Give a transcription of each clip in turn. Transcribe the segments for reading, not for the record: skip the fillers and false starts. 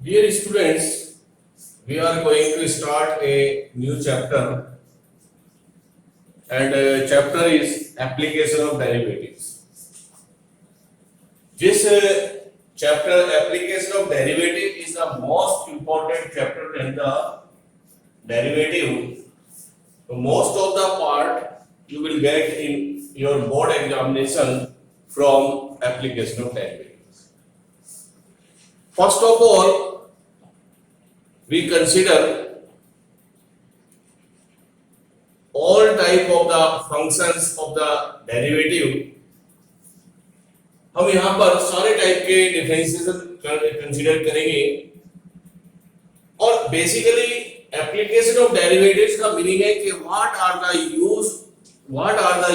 Dear students, we are going to start a new chapter, and chapter is application of derivatives. This chapter, application of derivative, is the most important chapter in the derivative. So most of the part you will get in your board examination from application of derivatives. First of all, we consider all type of the functions of the derivative. हम यहाँ पर सारे type के differentiation consider करेंगे और basically application of derivatives का meaning है कि what are the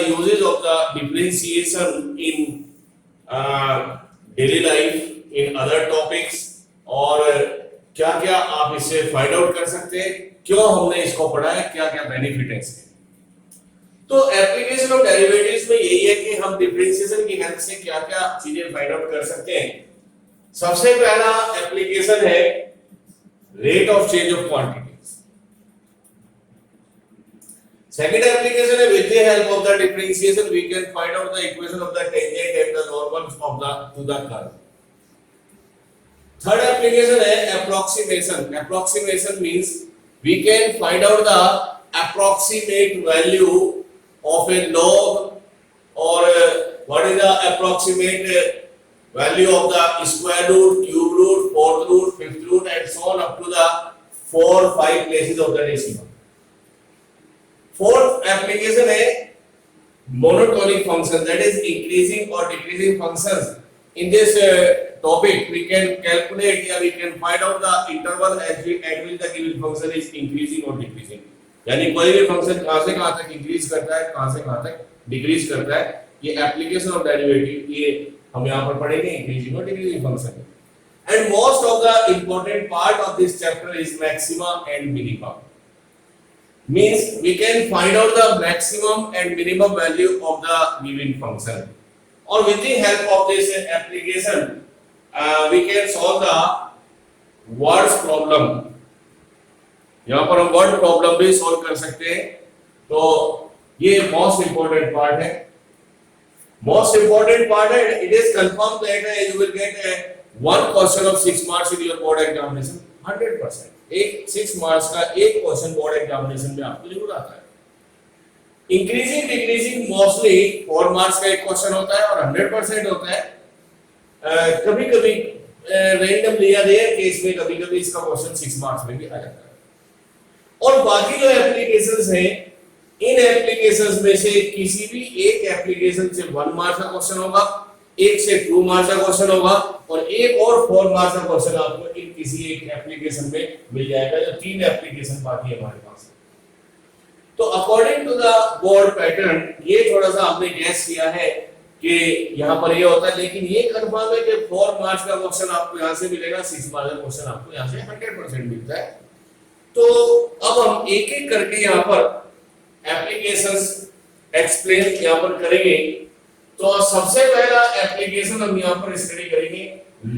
uses of the differentiation in daily life in other topics और क्या क्या आप इससे फाइंड आउट कर सकते हैं, क्यों हमने इसको पढ़ा है, क्या क्या बेनिफिट है इसके। तो एप्लीकेशन ऑफ डेरिवेटिव्स में यही है कि हम डिफरेंशिएशन की हेल्प से क्या क्या चीजें फाइंड आउट कर सकते हैं। सबसे पहला एप्लीकेशन है rate of change of quantities. Second application है with the help of the differentiation we can find out the equation of the tangent and the normal of the to the curve. Third application है approximation. Approximation means we can find out the approximate value of a log or what is the approximate value of the square root, cube root, fourth root, fifth root and so on up to the 4-5 places of the decimal. Fourth application है monotonic function, that is increasing or decreasing functions. In this topic we can calculate or we can find out the interval at which the given function is increasing or decreasing. यानी कोई भी function कहां से कहां तक increase करता है, कहां से कहां तक डिक्रीज करता है, ये एप्लीकेशन ऑफ डेरिवेटिव ये हम यहां पर पढ़ेंगे इंक्रीजिंग और decreasing function. And most of the important part of this chapter is maxima and minima. Means we can find out the maximum and minimum value of the given function और with the help of this application we can solve the words problem. यहाँ पर हम word problem भी solve कर सकते हैं। तो ये मोस्ट इंपॉर्टेंट पार्ट है, मोस्ट इंपॉर्टेंट पार्ट है। It is confirm that you will get one question of 6 marks in your board examination 100%। एक 6 मार्क्स का एक क्वेश्चन बोर्ड एग्जामिनेशन में आपको जरूर आता है। इंक्रीजिंग डिक्रीजिंग मोस्टली 4 मार्क्स का एक क्वेश्चन होता है और 100% होता है। कभी कभी रैंडम लिया रेयर केस में कभी कभी इसका क्वेश्चन 6 मार्क्स में भी आ जाता है। और बाकी जो एप्लीकेशंस हैं, इन एप्लीकेशंस में से किसी भी एक एप्लीकेशन से 1 मार्क्स का क्वेश्चन होगा, एक से 2 मार्क्स का क्वेश्चन होगा और एक और 4 मार्क्स का क्वेश्चन आपको इन किसी एक एप्लीकेशन में मिल जाएगा। जो 3 एप्लीकेशन बाकी है हमारे पास। तो according to the board pattern ये थोड़ा सा आपने गैस किया है कि यहाँ पर ये होता है, लेकिन ये कंफर्म है कि 4 मार्क्स का क्वेश्चन आपको यहाँ से मिलेगा, 6 मार्क्स का क्वेश्चन आपको यहाँ से 100% मिलता है। तो अब हम एक एक करके यहाँ पर एप्लीकेशंस एक्सप्लेन यहाँ पर करेंगे। तो सबसे पहला एप्लीकेशन हम यहाँ पर स्टडी करेंगे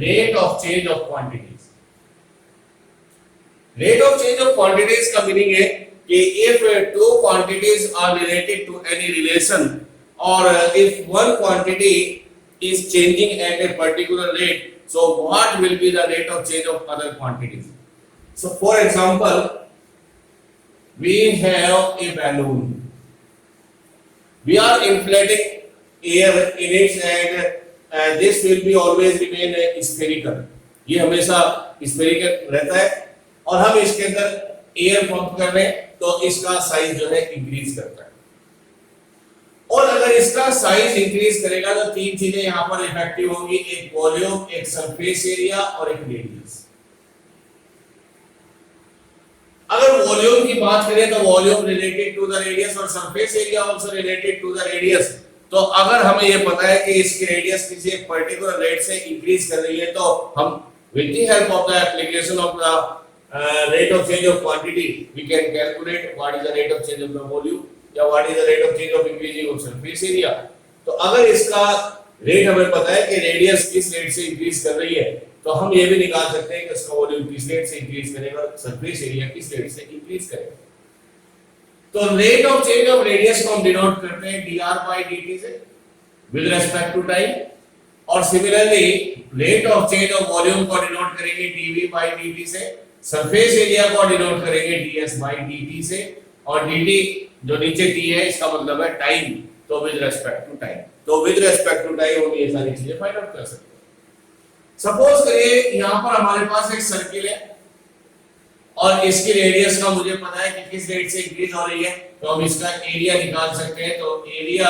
rate of change of quantities. Rate of change of quantities का मीनिंग है कि if two quantities are related to any relation और if one quantity is changing at a particular rate, so what will be the rate of change of other quantities? So for example, we have a balloon. We are inflating air in it and this will be always remain spherical. ये हमेशा spherical रहता है और हम इसके अंदर air pump कर रहे हैं तो इसका साइज जो है इंक्रीज करता है। और अगर इसका साइज इंक्रीज करेगा तो 3 चीजें यहाँ पर इफेक्टिव होंगी, एक वॉल्यूम, एक सरफेस एरिया और एक रेडियस। अगर वॉल्यूम की बात करें तो volume related to the radius और surface area also related to the radius. तो अगर हमें ये पता है कि इसकी रेडियस किसी एक पर्टिकुलर रेट से इंक्रीज कर रही है तो हम with the help of the application of the rate of change of quantity we can calculate what is the rate of change of the volume या what is the rate of change of increasing of surface area. तो अगर इसका rate हमें पता है कि radius किस rate से इंक्रीज कर रही है, तो हम ये भी निकाल सकते हैं कि उसका वॉल्यूम किस रेट से इंक्रीज करेगा, सरफेस एरिया किस रेट से इंक्रीज करेगा। तो rate of change of radius को हम डिनोट करते हैं dr by dt से विद रिस्पेक्ट टू टाइम, और similarly rate of change of volume को डिनोट करेंगे dv by dt से, सरफेस एरिया को डिनोट करेंगे ds by dt से, और dt जो नीचे t है इसका मतलब है टाइम, तो विद रिस्पेक्ट टू टाइम, तो विद रिस्पेक्ट टू टाइम हम ये सारी चीजें फाइंड आउट कर सकते हैं। सपोज करिए यहां पर हमारे पास एक सर्किल है और इसकी रेडियस का मुझे पता है कि किस रेट से इंक्रीज हो रही है, तो हम इसका एरिया निकाल सकते हैं। तो area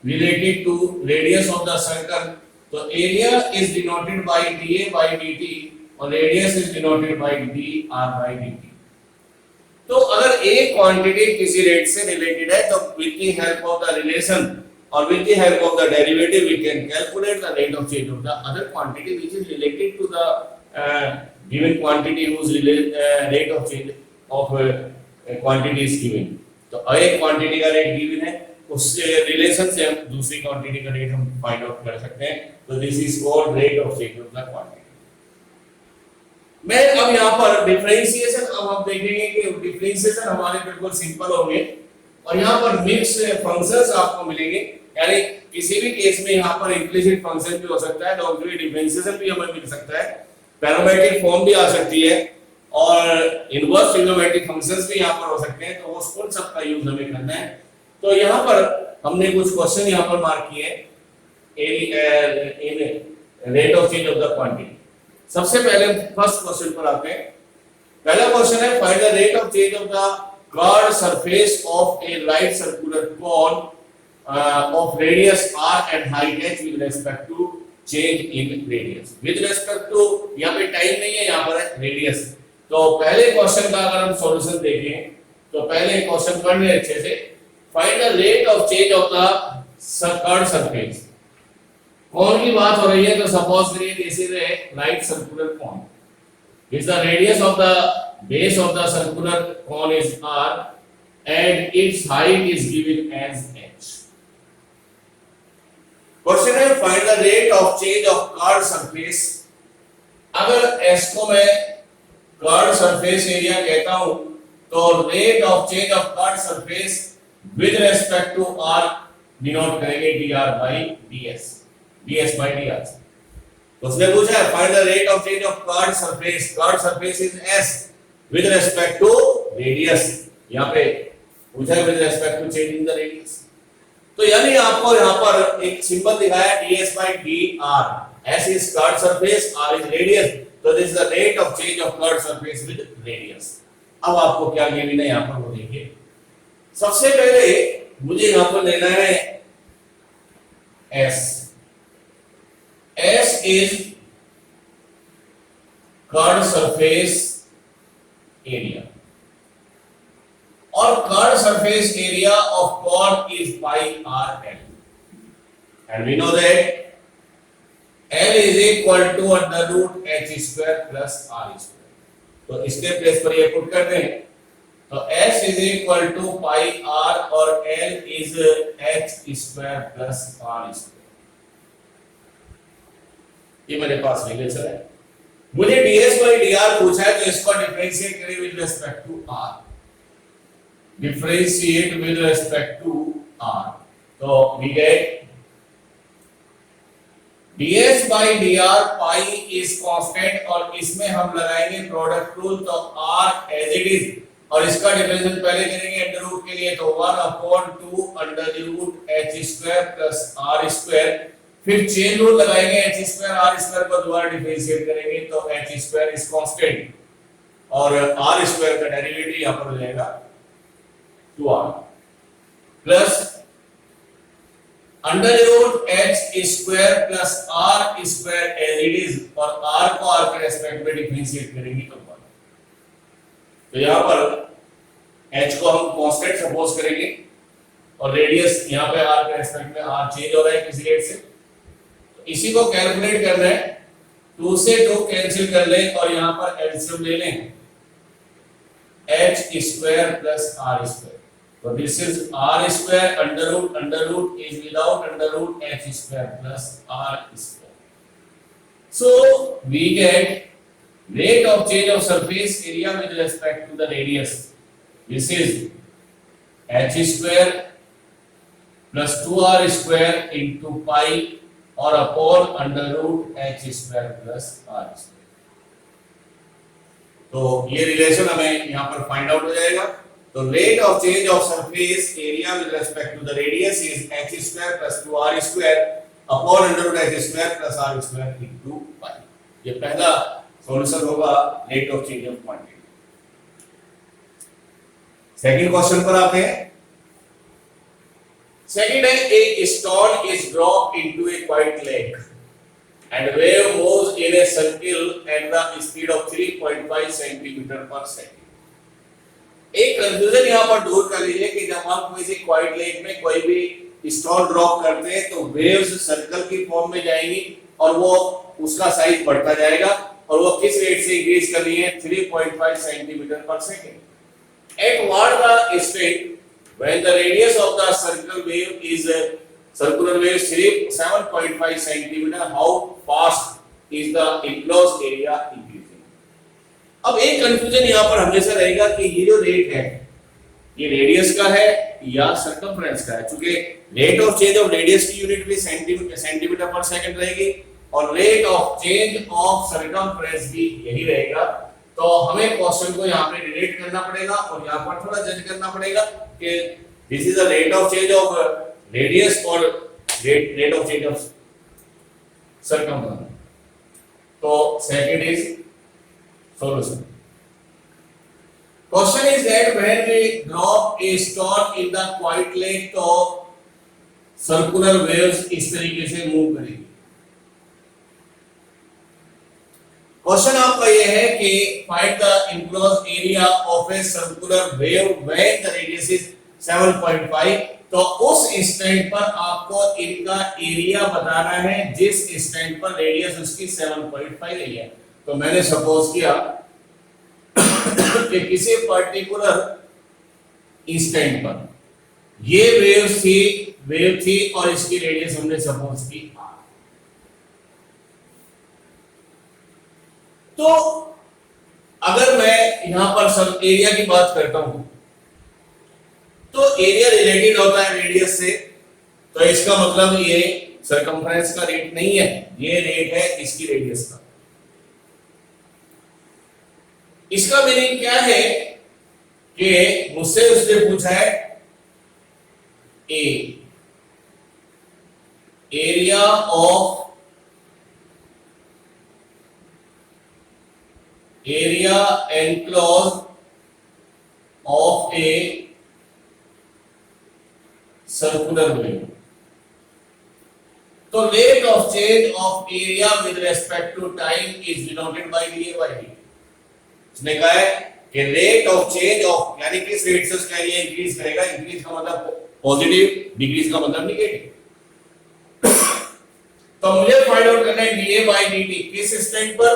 related to radius of the circle, तो area is denoted by dA by dt और radius is denoted by dr by dt। तो अगर एक क्वांटिटी किसी रेट से रिलेटेड है तो with the help of the relation और with the help of the derivative we can calculate the rate of change of the other quantity which is related to the given quantity whose rate of change of quantity is given। तो एक quantity का rate given है, उस relation से हम दूसरी quantity का rate हम फाइंड आउट कर सकते हैं, तो this is called rate of change of the quantity. मैं अब यहाँ पर डिफरेंशिएशन, अब हम देखेंगे कि डिफरेंशिएशन हमारे बिल्कुल सिंपल होंगे और यहाँ पर मिक्स फंक्शंस आपको मिलेंगे, यानी किसी भी केस में यहाँ पर इंप्लिसिट फंक्शन भी हो सकता है, ऑक्सिलरी डिफरेंशिएशन भी हमें मिल सकता है, पैरामीट्रिक फॉर्म भी आ सकती है और इनवर्स ट्रिग्नोमेट्रिक फंक्शंस भी यहाँ पर हो सकते हैं, तो उन सब का यूज हमें करना है। तो यहाँ पर हमने कुछ क्वेश्चन यहाँ पर मार्क किए हैं in rate of change of the quantity. सबसे पहले फर्स्ट क्वेश्चन पर आते हैं। पहला क्वेश्चन है find the rate of change of the curved surface of A right circular cone of radius r and height h with respect to change in radius। with respect to यहाँ पे time नहीं है, यहाँ पर है radius. तो पहले question का अगर हम सॉल्यूशन देखें तो पहले क्वेश्चन पढ़ लें अच्छे से। Find the rate of change of the curved surface. कौन की बात हो रही है, तो सपोज करिए this is a right circular cone, is the radius of the base of the circular cone is r and its height is given as h। Question है find the rate of change of curved surface. अगर s को मैं curved surface area कहता हूं तो rate of change of curved surface with respect to r denote करेंगे dr by ds, ds by dr। तो उसने पूछा है find the rate of change of curved surface, curved surface is s with respect to radius, यहां पे पूछा है with respect to change in the radius. तो यानी आपको यहाँ पर एक सिंबल दिखाया ds by dr, s is curved surface, r is radius, तो this is the rate of change of curved surface with radius। अब आपको क्या गिवन है यहाँ पर वो देखिए। सबसे पहले मुझे यहाँ पर लेना है s, s is curved surface area और curved surface area of cone is pi r l, and we know that l is equal to under root h square plus r square। तो इसके प्लेस पर ये put करते हैं, तो s is equal to pi r और l is h square plus r square। ये मेरे पास रिलेशन है। मुझे ds by dr पूछा है तो इसको डिफरेंशिएट करें with respect to r, differentiate with respect to r, so we get ds by dr pi is constant और इसमें हम लगाएंगे प्रोडक्ट रूल, तो r as it is और इसका डिफरेंशियल पहले करेंगे अंडर रूट के लिए, तो 1/2 under root h square plus r square, फिर चेन रूल लगाएंगे h स्क्वायर r स्क्वायर को दोबारा डिफरेंशिएट करेंगे तो h स्क्वायर इज कांस्टेंट और r स्क्वायर का डेरिवेटिव यहां पर हो जाएगा 2r plus under root h square plus r square as it is और r को r के रेस्पेक्ट में डिफरेंशिएट करेंगे तो यहां पर h को हम कांस्टेंट सपोज करेंगे और रेडियस यहां पे r के रेस्पेक्ट में r चेंज हो रहा है किसी रेट से, तो इसी को कैलकुलेट करना है। 2 से 2 कैंसिल कर लें और यहां पर एलसीएम ले लें h square plus r square, So this is r square under root is without under root h square plus r square. So we get rate of change of surface area with respect to the radius. This is h square plus 2r square into pi or upon under root h square plus r square. तो ये relation हमें यहाँ पर find out हो जाएगा. तो rate of change of surface area with respect to the radius is h square plus 2r square upon under root h square plus r square into pi. ये पहला सॉल्यूशन होगा rate of change of quantity. Second question पर आते हैं. Second है a stone is dropped into a quiet lake and wave moves in a circle at the speed of 3.5 centimeter per second. एक confusion यहाँ पर दूर कर लीजिए कि जब हम किसी क्वाइट लेक में कोई भी स्टोन ड्रॉप करते हैं तो वेव्स सर्कल की फॉर्म में जाएंगी और वो उसका साइज बढ़ता जाएगा और वो किस रेट से इंक्रीज कर रही है 3.5 सेंटीमीटर पर second. At what the state when the radius of the circle wave is circular wave 7.5 centimeter, how fast is the enclosed area increasing? अब एक कंफ्यूजन यहाँ पर हमेशा रहेगा कि ये जो रेट है ये रेडियस का है या सरकमफ्रेंस का है. चूंकि rate of change of radius की यूनिट भी सेंटीमीटर पर सेकंड रहेगी और rate of change of circumference भी यही रहेगा. तो हमें क्वेश्चन को यहाँ पे रिलेट करना पड़ेगा और यहाँ पर थोड़ा जज करना पड़ेगा कि this is the rate of change of radius और rate of change of circumference. तो second is solution. Question is that when we drop a stone in the quiet lake तो circular waves इस तरीके से मूव करेगी. Question आपका यह है कि find the enclosed area of a circular wave when the radius is 7.5. तो उस इंस्टेंट पर आपको इनका एरिया बताना है जिस इंस्टेंट पर रेडियस उसकी 7.5 रही है. तो मैंने सपोज किया कि किसी पर्टिकुलर इंस्टेंट पर ये वेव थी और इसकी रेडियस हमने सपोज की r. तो अगर मैं यहां पर सब एरिया की बात करता हूं तो एरिया रिलेटेड होता है रेडियस से. तो इसका मतलब ये सरकमफ्रेंस का रेट नहीं है, ये रेट है इसकी रेडियस का. इसका मीनिंग क्या है कि मुझसे उसने पूछा है area enclosed of a circular wave. तो rate of change of area with respect to time is denoted by dA by dt. उसने कहा है कि रेट ऑफ चेंज ऑफ यानी किस रेट से उसका एरिया इंक्रीज करेगा. इंक्रीज का मतलब पॉजिटिव, डिक्रीज का मतलब नेगेटिव. तो मुझे फाइंड आउट करना है dA by dt किस इंस्टेंट पर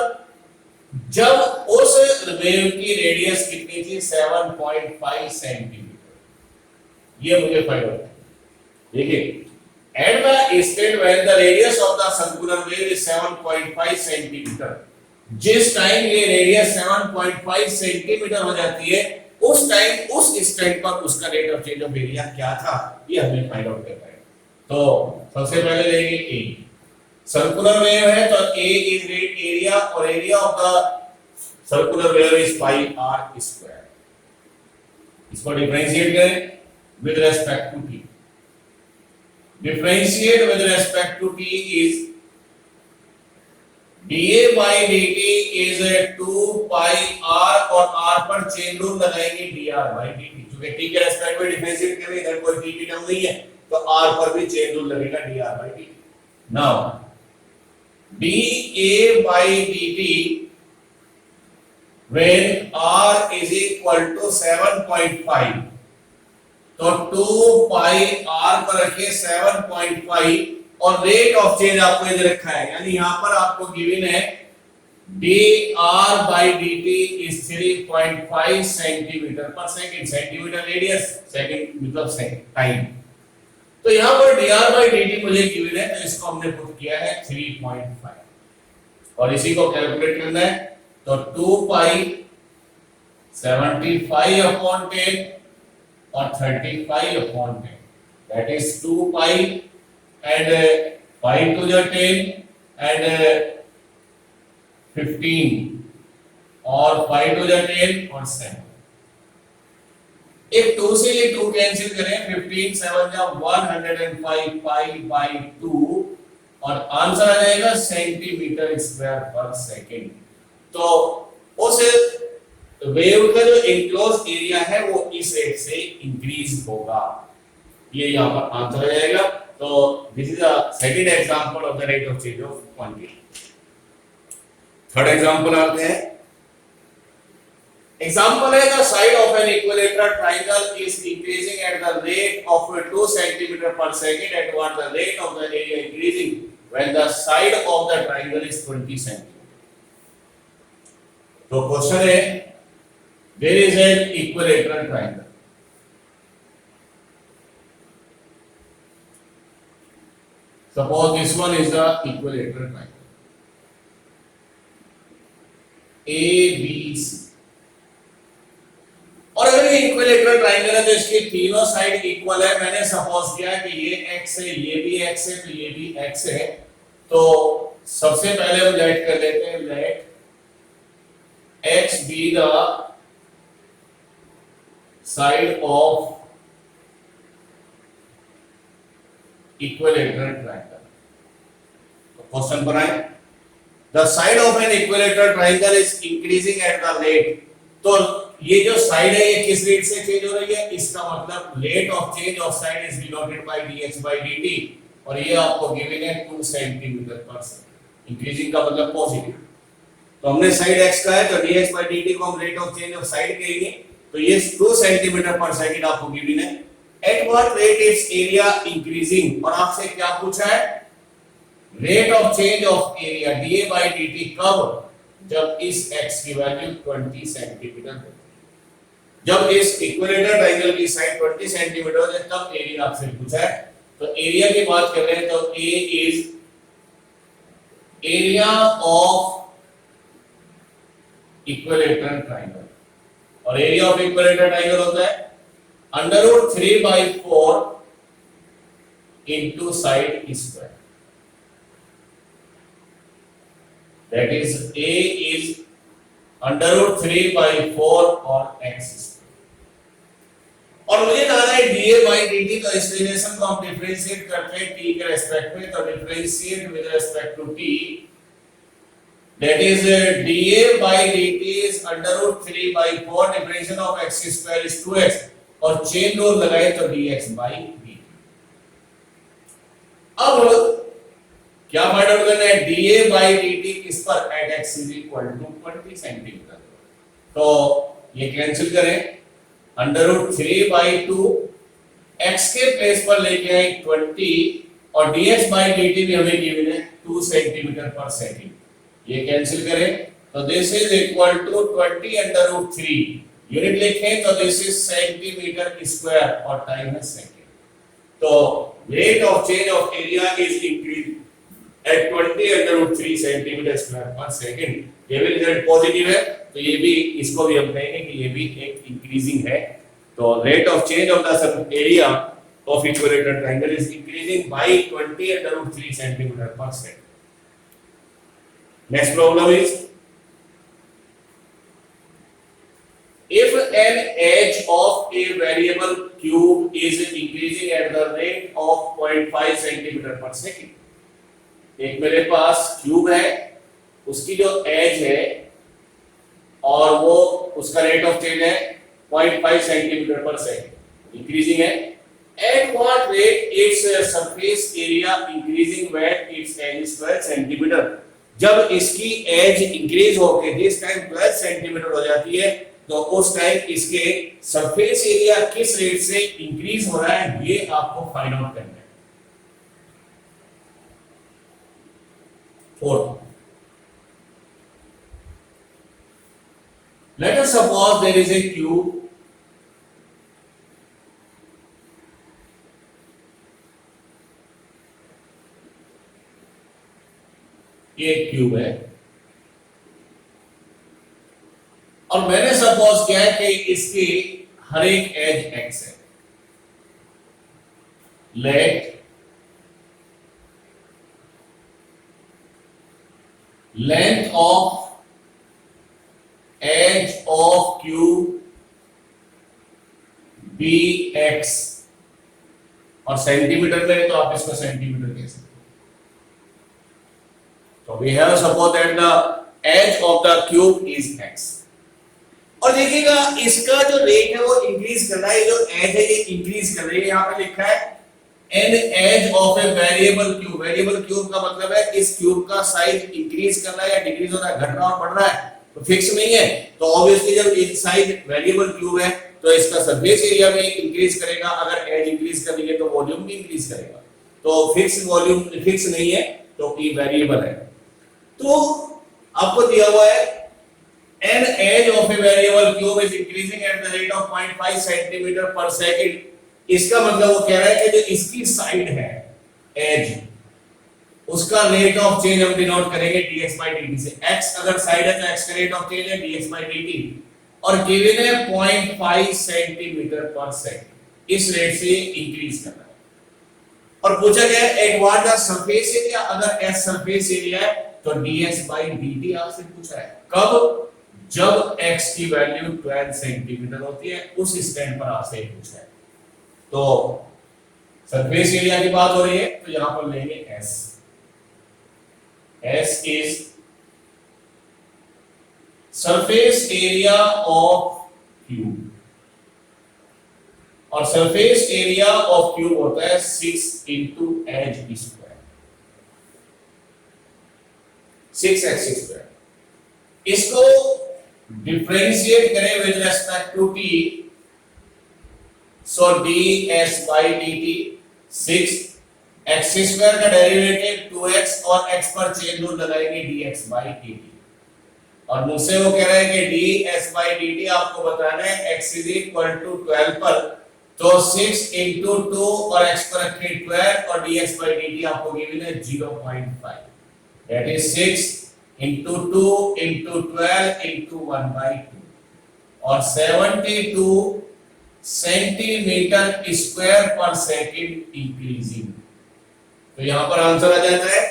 जब उस वेव की रेडियस कितनी थी 7.5 सेंटीमीटर. ये मुझे फाइंड आउट करना. देखिए at the instant when the radius of the circular wave is 7.5 centimetre, जिस टाइम ये रेडियस 7.5 सेंटीमीटर हो जाती है उस टाइम उस इंस्टेंट पर उसका rate of change of area क्या था ये हमें फाइंड आउट करना है. तो सबसे पहले लेंगे ए. सर्कुलर वेव है तो ए इज रेट एरिया और area of the circular wave is pi r square. इसको डिफरेंशिएट करें with respect to t. Differentiate with respect to t is dA by dt is 2 pi r और r पर chain rule लगाएंगे dr by dt. क्योंकि t के respect में differentiate करेंगे इधर कोई t की टर्म नहीं है तो r पर भी चेन रूल लगेगा dr by dt. Now dA by dt when r is equal to 7.5 तो 2 pi r पर रखिए 7.5 और रेट ऑफ चेंज आपको इधर रखा है. यानी यहां पर आपको गिवन है dr by dt is 3.5 centimetre पर सेकंड, सेंटीमीटर रेडियस, सेकंड मतलब टाइम। तो यहां पर dr by dt मुझे गिवन है, तो इसको हमने पुट किया है 3.5 और इसी को कैलकुलेट करना है। तो 2 पाई 75 अपॉन 10 और 35 upon 10, that is 2 pi and 5 to the 10 and 15 और 5 to the 10 और 7। एक 2 से ये 2 कैंसिल करें, 15 7 जा 105 पाई बाई 2 और आंसर आ जाएगा सेंटीमीटर स्क्वायर पर सेकंड। तो उस वेव का जो एनक्लोज एरिया है वो इस रेट से इंक्रीज होगा, ये यहाँ पर आंसर आ जाएगा। तो this is the second example of the rate of change of quantity. Third example आते हैं। एग्जांपल है the side of an equilateral triangle is increasing at the rate of 2 centimetre पर second at what the rate of the area increasing when the side of the triangle is 20 centimetre. तो question है, there is an equilateral triangle, suppose this one is the equilateral triangle ABC, और अगर ये equilateral triangle है तो इसकी तीनों side equal है। मैंने सपोज किया कि ये x है, ये भी x है, तो ये भी x है। तो सबसे पहले हम लेट कर लेते हैं, let x be the side of equilateral triangle। तो क्वेश्चन पर आए, the side of an equilateral triangle is increasing at the rate। तो ये जो साइड है ये किस रेट से चेंज हो रही है, इसका मतलब rate of change of side is denoted bye dx by dt और ये आपको गिवन है 2 सेंटीमीटर पर सेकंड। इंक्रीजिंग का मतलब पॉजिटिव। तो हमने साइड x का है तो dx by dt को हम rate of change of side कहेंगे। तो ये 2 सेंटीमीटर पर सेकंड आपको गिवन है। At what rate it's area increasing, और आपसे क्या पूछा है, rate of change of area dA by dt कब, जब इस x की वैल्यू 20 सेंटीमीटर हो, जब इस इक्विलेटरल ट्रायंगल की साइड 20 सेंटीमीटर हो जाए तब एरिया आपसे पूछा है। तो एरिया की बात कर रहे हैं तो A is area of equilateral triangle, और एरिया ऑफ इक्विलेटरल ट्रायंगल होता है √3/4 into side square, that is A is √3/4 और x square। और मुझे जाना है dA by dt, तो इस रिलेशन को हम डिफरेंशिएट करते हैं t के रेस्पेक्ट में। तो differentiate with respect to t, that is dA by dt is √3/4, differential of x square is 2x और चेन रूल लगाए तो dx by dt। अब क्या फाइंड आउट करना है, dA by dt किस पर, at x is equal to 20 centimetre. तो ये कैंसिल करें, √3/2 x के प्लेस पर लेके आए 20 और dx by dt भी हमें गिवन है 2 सेंटीमीटर पर सेकंड, ये कैंसिल करें तो this is equal to 20√3, unit लिखें तो दिस इज सेंटीमीटर स्क्वायर और टाइम है सेकंड। तो rate of change of area is increase at 20√3 centimetre square per second. ये भी रिजल्ट पॉजिटिव है, तो ये भी, इसको भी हम कहेंगे कि ये भी एक इंक्रीजिंग है। तो rate of change of the area of equilateral triangle is increasing by 20√3 centimetre पर second. Next problem is, if an edge of a variable cube is increasing at the rate of 0.5 centimetre पर second. एक मेरे पास cube है, उसकी जो as है और वो उसका रेट ऑफ चेंज है 0.5 सेंटीमीटर पर सेकंड, इंक्रीजिंग है। At what rate its surface area increasing when its edge is 12 centimetre. जब इसकी एज इंक्रीज होके जिस टाइम 12 सेंटीमीटर हो जाती है तो उस टाइम इसके सरफेस एरिया किस रेट से इंक्रीज हो रहा है, ये आपको फाइंड आउट करना है। Fourth, Let us suppose there is a cube. ये एक क्यूब है और मैंने सपोज किया है कि इसकी हर एक एज एक्स है. Let length of edge of cube be x, और सेंटीमीटर में तो आप इसको सेंटीमीटर कह सकते हो. So we have suppose that the edge of the cube is x. और देखिएगा इसका जो रेट है वो इंक्रीज कर रहा है, जो एज है ये इंक्रीज कर रही है. यहाँ पे लिखा है an edge of a variable cube. Variable cube का मतलब है इस क्यूब का साइज इंक्रीज कर रहा है या डिक्रीज हो रहा है, घट रहा और बढ़ रहा है, तो फिक्स नहीं है. तो ऑब्वियसली जब इस साइज वेरिएबल क्यूब है तो इसका सरफेस एरिया भी इंक्रीज करेगा. अगर एज इंक्रीज कर रही है तो वॉल्यूम भी इंक्रीज करेगा. तो फिक्स वॉल्यूम फिक्स नहीं है, तो ये वेरिएबल है. तो आपको दिया हुआ है an edge of a variable cube is increasing at the rate of 0.5 centimetre पर सेकंड. इसका मतलब वो कह रहा है कि जो इसकी साइड है एज, उसका रेट ऑफ चेंज हम डिनोट करेंगे dx by dt से. x अगर साइड है तो x का रेट ऑफ चेंज है dx by dt, और गिवन है 0.5 सेंटीमीटर पर सेकंड. इस रेट से इंक्रीज करना है. और पूछा गया eight what the surface area. अगर s सरफेस एरिया है तो dx by dt आपसे पूछा है. कब? जब x की वैल्यू 12 सेंटीमीटर होती है, उस स्टैंड पर आपसे पूछा है. तो सरफेस एरिया की बात हो रही है तो यहां पर लेंगे s. S is surface area of cube, और सरफेस एरिया ऑफ क्यूब होता है 6 into edge square, 6x square. इसको डिफरेंशिएट करें with respect to t. So ds by dt 6 x square का डेरिवेटिव 2x और x पर चेंज रूल लगाएंगे dx by dt. और मुझसे वो कह रहा है कि ds by dt आपको बताना है x is equal to 12 पर, तो 6 into 2 और x पर रखें 12 और dx by dt आपको गिवन है 0.5. that is 6 into 2 into 12 into 1 by 2, और 72 centimetre square per second increasing. तो यहां पर आंसर आ जाता है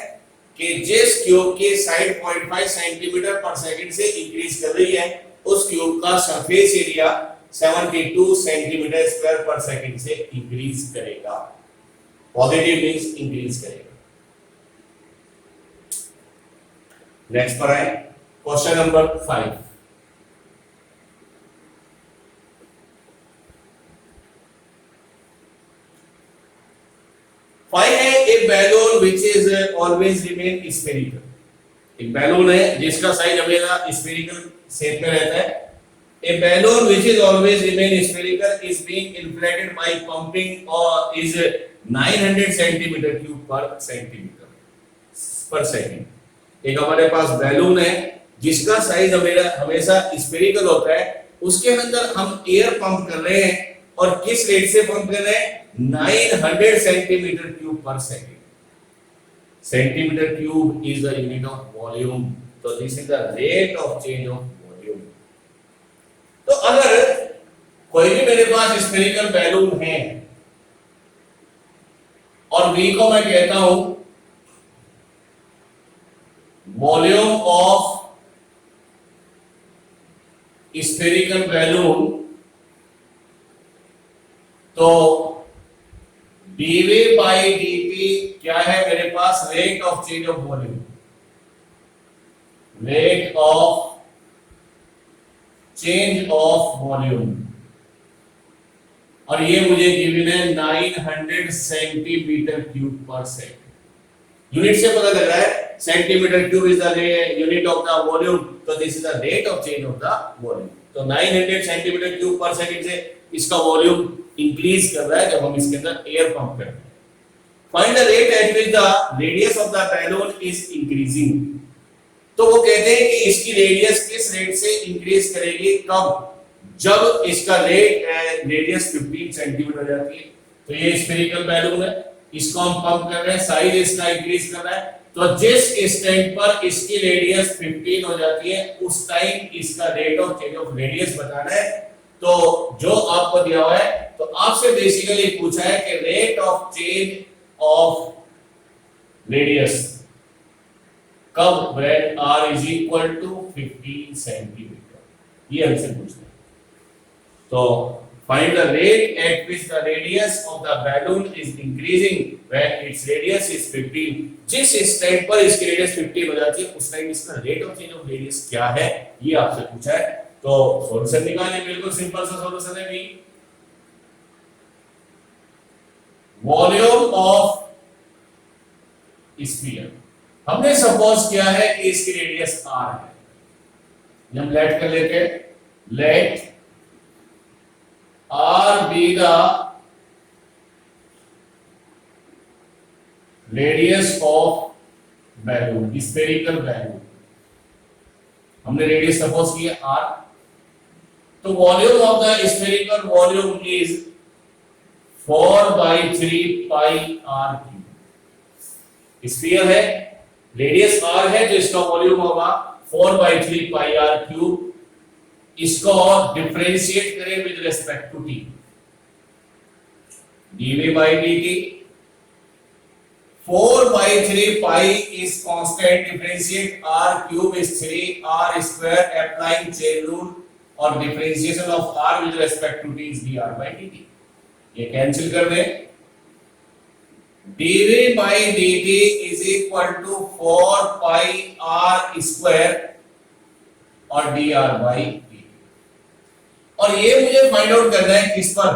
कि जिस क्यूब की साइड 0.5 सेंटीमीटर पर सेकंड से इंक्रीज कर रही है, उस क्यूब का surface area 72 centimetre square per second से इंक्रीज करेगा. पॉजिटिव मींस इंक्रीज करेगा. नेक्स्ट पर आए क्वेश्चन नंबर 5. फाइव है a balloon which is always remain spherical. एक बैलून है जिसका साइज हमेशा स्फेरिकल शेप में रहता है. A balloon which is always remain spherical is being inflated by pumping और इज 900 सेंटीमीटर क्यूब पर सेंटीमीटर पर सेकंड. एक हमारे पास बैलून है जिसका साइज हमेशा स्फेरिकल होता है, उसके अंदर हम एयर पंप कर रहे हैं, और किस रेट से पंप कर रहे हैं? 900 centimetre cube per second. Centimetre cube is the unit of volume, तो this is the rate of change of volume. तो अगर कोई भी मेरे पास स्फेरिकल बैलून है और V को मैं कहता हूं वॉल्यूम ऑफ स्फेरिकल बैलून, तो dV by dt क्या है मेरे पास? Rate of change of volume. Rate of change of volume, और ये मुझे गिवन है 900 centimetre cube per second. Unit से पता लग रहा है centimetre cube is the unit of the volume, तो this is the rate of change of the volume. तो 900 सेंटीमीटर क्यूब पर सेकंड से इसका वॉल्यूम इंक्रीज कर रहा है जब हम इसके अंदर एयर पंप करते हैं. Find the rate at which the radius of the balloon is increasing. तो वो कहते हैं कि इसकी रेडियस किस रेट से इंक्रीज करेगी, कब, जब इसका रेडियस 15 सेंटीमीटर हो जाती है। तो ये स्फेरिकल बैलून है, इसको हम पंप कर रहे हैं, साइज इसका इंक्रीज कर रहा है, तो जिस इंस्टेंट पर इसकी रेडियस 15 हो जाती है उस टाइम इसका rate of change of radius बताना है। तो जो आपको दिया हुआ है, तो आपसे बेसिकली पूछा है कि rate of change of radius कब, when r is equal to 15 centimetre, ये हमसे पूछना है। तो find the rate at which the radius of the balloon is increasing when its radius is 15। जिस इंस्टेंट पर इसकी रेडियस 15 हो जाती है उस टाइम इसका rate of change of radius क्या है, ये आपसे पूछा है। तो सॉल्यूशन निकालें, बिल्कुल सिंपल सा सॉल्यूशन है भी। वॉल्यूम ऑफ स्फीयर, हमने सपोज किया है कि इसकी रेडियस r है, हम लेट कर लेते हैं, लेट r be the radius of balloon, spherical balloon, हमने रेडियस सपोज किया r, तो volume of the spherical volume is 4/3 pi r cube. Sphere है, रेडियस r है, तो इसका वॉल्यूम होगा 4/3 pi r क्यूब। इसको डिफरेंशिएट करें with respect to t, dv by dt, 4/3 pi is constant, differentiate r cube is 3r square, applying chain rule, और differentiation of r with respect to t is dr by dt। ये cancel कर दें, dv by dt is equal to 4 pi r square और dr by dt। और ये मुझे find out करना है किस पर,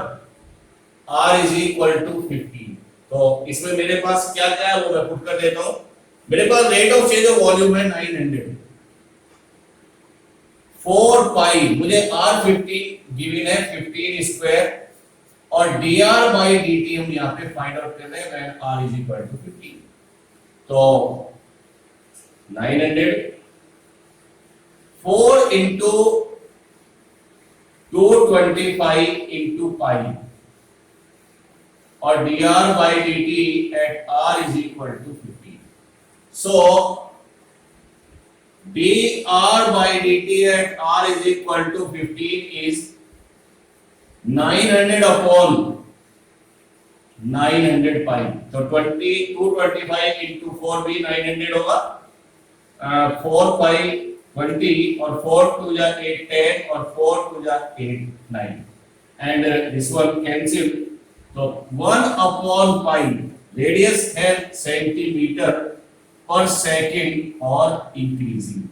r is equal to 15। तो इसमें मेरे पास क्या क्या है वो मैं पुट कर देता हूं। मेरे पास rate of change of volume है 900, 4 पाई, मुझे r 15 गिवन है 15 स्क्वायर, और dr by dt हम यहां पे फाइंड आउट कर रहे हैं when r is equal to 15। तो 900 4 into 225 into pi, और dr by dt at r is equal to 15। So dr by dt at r is equal to 15 is 900 upon 900 pi। तो 225 into 4 भी 900 होगा, 4 pi 20 और 4 to the 8 10 और 4 to the 8 9, and this one cancel। तो 1 upon pi, radius है centimetre पर second और increasing.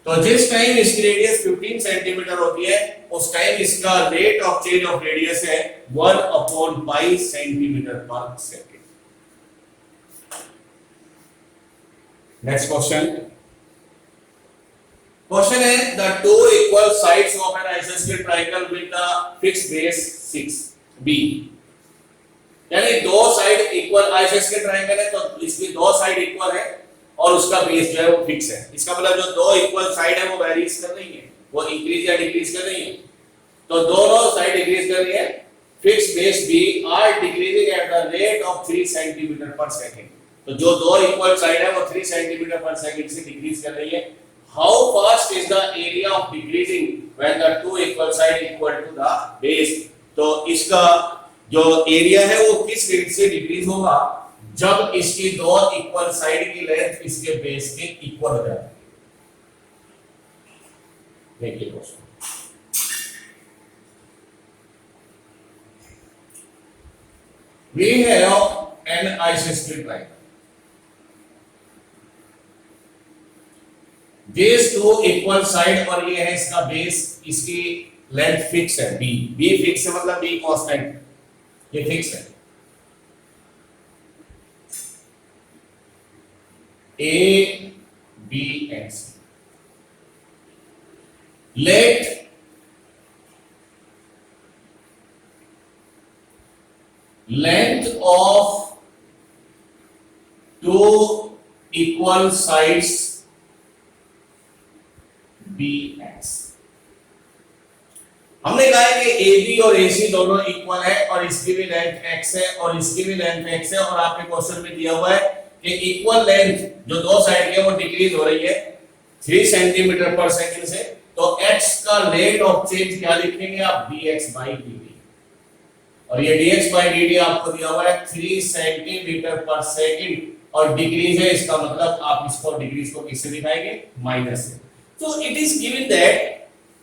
तो जिस टाइम इसकी रेडियस 15 सेंटीमीटर होती है उस टाइम इसका rate of change of radius है 1 अपॉन पाई सेंटीमीटर पर सेकंड। नेक्स्ट क्वेश्चन, क्वेश्चन है the two equal sides of an आइसोस्केलेटल triangle with the fixed base 6b। यानी दो साइड इक्वल आइसोस्केलेटल ट्रायंगल है, तो इसकी दो साइड इक्वल है और उसका बेस जो है वो फिक्स है। इसका मतलब जो दो इक्वल साइड है वो वेरीज कर रही है, वो इंक्रीज या डिक्रीज कर रही है। तो दोनों साइड डिक्रीज कर रही है, fix base b are decreasing at the rate of 3 centimetre पर सेकंड। तो जो दो इक्वल साइड है वो 3 सेंटीमीटर पर सेकंड से डिक्रीज कर रही है। How fast is the area of decreasing when the two equal side equal to the base. तो इसका जो एरिया है वो किस रेट से डिक्रीज होगा जब इसकी दो इक्वल साइड की लेंथ इसके बेस के इक्वल हो जाती है। देखिए दोस्तों, we have an isosceles triangle, these two equal side, और ये है इसका बेस, इसकी लेंथ फिक्स है b, b फिक्स है मतलब b कांस्टेंट, ये फिक्स है। A B and C, let length of two equal sides bx। हमने कहा है कि AB और AC दोनों इक्वल है और इसकी भी लेंथ x है और इसकी भी लेंथ x है, और आपके क्वेश्चन में दिया हुआ है कि इक्वल लेंथ जो दो साइड की है वो डिक्रीज हो रही है 3 सेंटीमीटर पर सेकंड से, तो x का रेट ऑफ चेंज क्या लिखेंगे आप, dx by dt, और ये dx by dt आपको दिया हुआ है 3 सेंटीमीटर पर सेकंड और डिक्रीज है, इसका मतलब आप इसको डिक्रीज को किससे दिखाएंगे, माइनस से। तो it is given that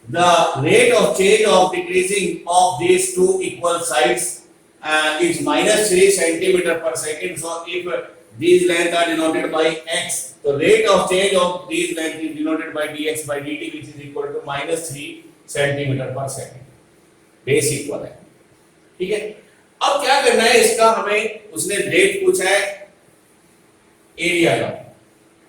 the rate of change of decreasing of these two equal sides is minus 3 centimeter per second. So if these lengths are denoted by x, the rate of change of these lengths is denoted by dx by dt, which is equal to minus 3 centimeter per second. Base equal है, ठीक है। अब क्या करना है इसका, हमें उसने रेट पूछा है एरिया का,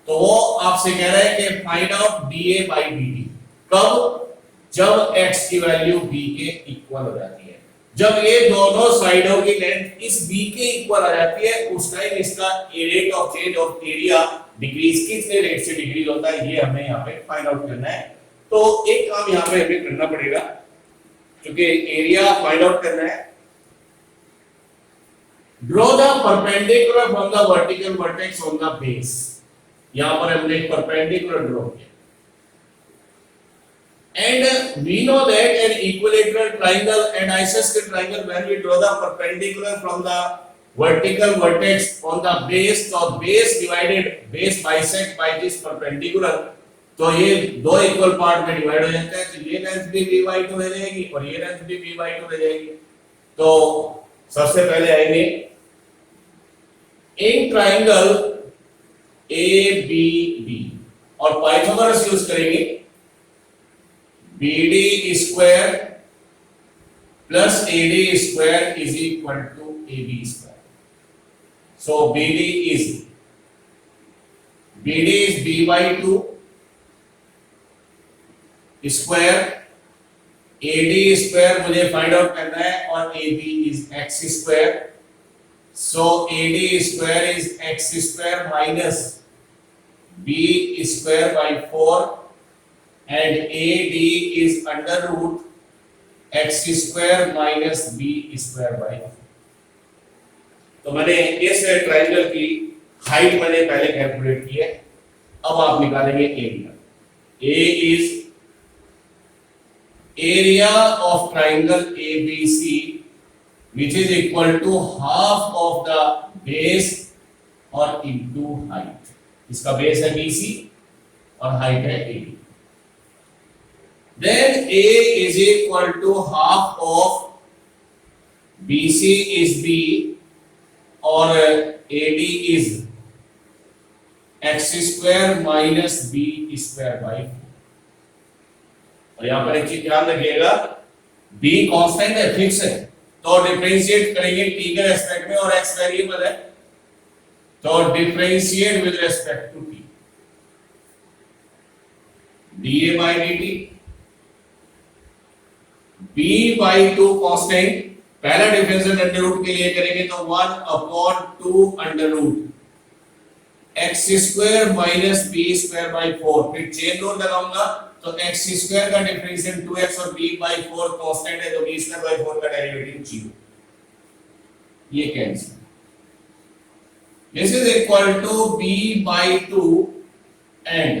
तो वो आपसे कह रहा है कि find out dA by dt। कब, जब x की वैल्यू b के इक्वल हो जाती है, जब ये दोनों साइडों की लेंथ इस b के इक्वल आ जाती है, उस टाइम इसका rate of change of area decrease कितने रेट से डिक्रीज होता है, ये हमें यहाँ पे फाइंड आउट करना है। तो एक काम यहाँ पे हमें करना पड़ेगा, क्योंकि एरिया फाइंड आउट करना है। Draw the perpendicular from the vertical vertex on the base. यहाँ पर हमने एक परपेंडिकुलर ड्रॉ किया, and we know that an equilateral triangle and isosceles triangle, when we draw the perpendicular from the vertical vertex on the base, so base divided, base bisect by this perpendicular, तो ये दो equal part में divide हो जाता है, तो ये length भी b/2 रह जाएगी और ये लेंथ भी b/2 रह जाएगी। तो सबसे पहले आएंगे इन ट्राइंगल ABD और पाइथागोरस यूज करेंगे, BD square plus AD square is equal to AB square. So BD is b/2 square, AD square मुझे फाइंड आउट करना है और AB is x square. So AD square is x square minus B square by 4 and AD is under root x square minus b square by 4। तो मैंने इस triangle की height मैंने पहले कैलकुलेट की है, अब आप निकालेंगे area. A is area of triangle ABC which is equal to half of the base और into height। इसका बेस है BC और हाइट है AD। Then A is equal to half of BC is B और AD is x square minus B square by 4। और यहाँ पर एक चीज ध्यान रखिएगा, B कांस्टेंट है, फिक्स है, तो डिफरेंशिएट करेंगे t के रेस्पेक्ट में और x वेरिएबल है, तो differentiate with respect to t। dA by dt b/2 constant, पहला डिफरेंशियल अंडर रूट के लिए करेंगे तो 1/2 under root x square minus b square by 4, फिर चेन रूल लगाऊंगा तो x स्क्वायर का डिफरेंशियल 2x और b/4 कांस्टेंट है, तो b स्क्वायर बाय 4 का डेरिवेटिव 0, ये cancel. This is equal to b/2 and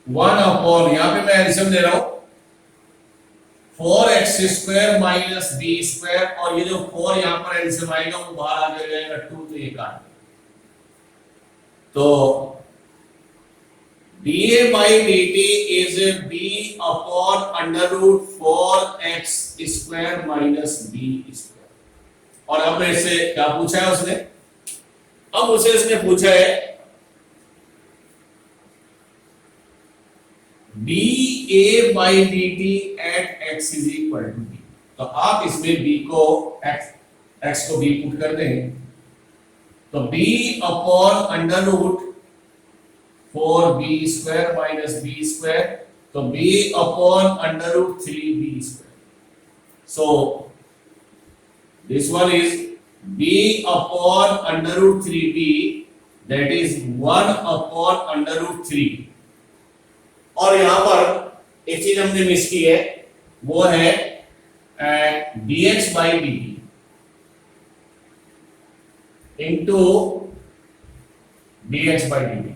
1/, यहां पे मैं एलसीएम दे रहा हूं 4x square minus b square, और ये जो 4 यहां पर एलसीएम आएगा वो बाहर आ जाएगा 2, तो ये काट, तो dA by dt is b upon under root 4x square minus b square। और अब इससे क्या पूछा है उसने, अब उसे इसने पूछा है dA by dt at x is equal to b। तो आप इसमें b को x को b पुट कर दें, तो b upon under root 4b square minus b square, तो b upon under root 3b square. So this one is b upon under root 3b, that is 1 upon under root 3 और यहाँ पर एक चीज हमने मिस की है, वो है dx by dt into dx by dt,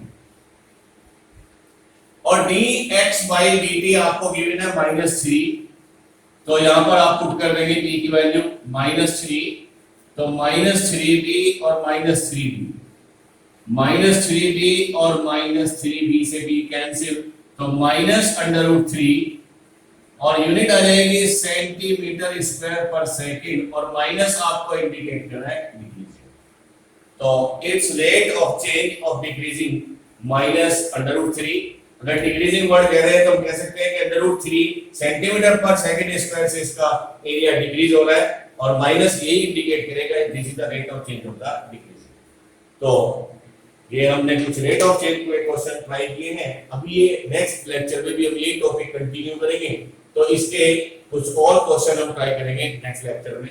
और dx by dt आपको गिवन है -3, तो यहां पर आप पुट कर देंगे p की वैल्यू -3, तो -3b और -3b, -3b और -3b से b कैंसिल, तो -√3 और यूनिट आ जाएगी सेंटीमीटर स्क्वायर पर सेकंड, और माइनस आपको इंडिकेट करना है डिक्रीजिंग, तो it's rate of change of decreasing -√3। अगर डिक्रीजिंग वर्ड कह रहे हैं तो हम कह सकते हैं कि √3 सेंटीमीटर पर सेकंड स्क्वायर से इसका एरिया डिक्रीज हो रहा है, और माइनस यही इंडिकेट करेगा this is the rate of change of the decreasing. तो ये हमने कुछ रेट ऑफ चेंज के क्वेश्चन ट्राई किए हैं। अभी ये नेक्स्ट लेक्चर में भी हम यही टॉपिक कंटिन्यू करेंगे, तो इसके कुछ और क्वेश्चन हम ट्राई करेंगे नेक्स्ट लेक्चर में।